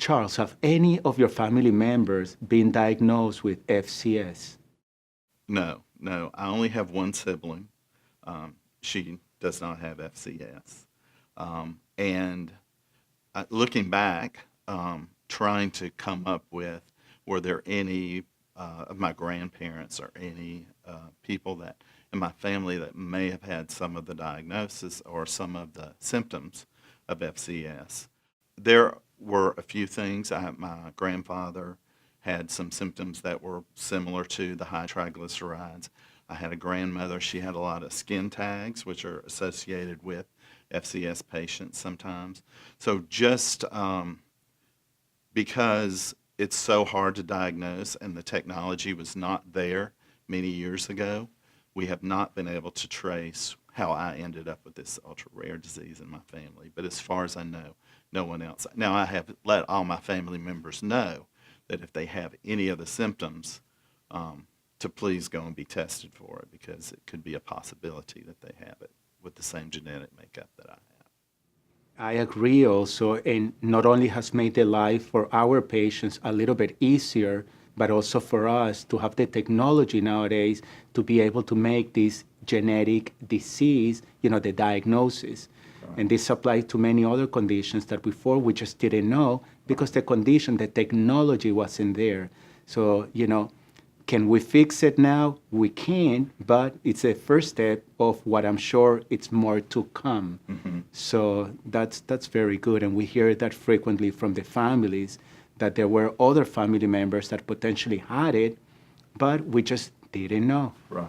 Charles, have any of your family members been diagnosed with FCS? No, no. I only have one sibling. She does not have FCS. And looking back, trying to come up with, were there any of my grandparents or any people that in my family that may have had some of the diagnosis or some of the symptoms of FCS? There were a few things. My grandfather had some symptoms that were similar to the high triglycerides. I had a grandmother, she had a lot of skin tags, which are associated with FCS patients sometimes. So just because it's so hard to diagnose and the technology was not there many years ago, we have not been able to trace how I ended up with this ultra-rare disease in my family. But as far as I know, no one else. Now, I have let all my family members know that if they have any of the symptoms, to please go and be tested for it, because it could be a possibility that they have it with the same genetic makeup that I have. I agree also, and not only has made the life for our patients a little bit easier, but also for us to have the technology nowadays to be able to make this genetic disease, the diagnosis. Right. And this applies to many other conditions that before we just didn't know because the technology wasn't there. So, can we fix it now? We can, but it's a first step of what I'm sure it's more to come. Mm-hmm. So that's very good, and we hear that frequently from the families that there were other family members that potentially had it, but we just didn't know. Right.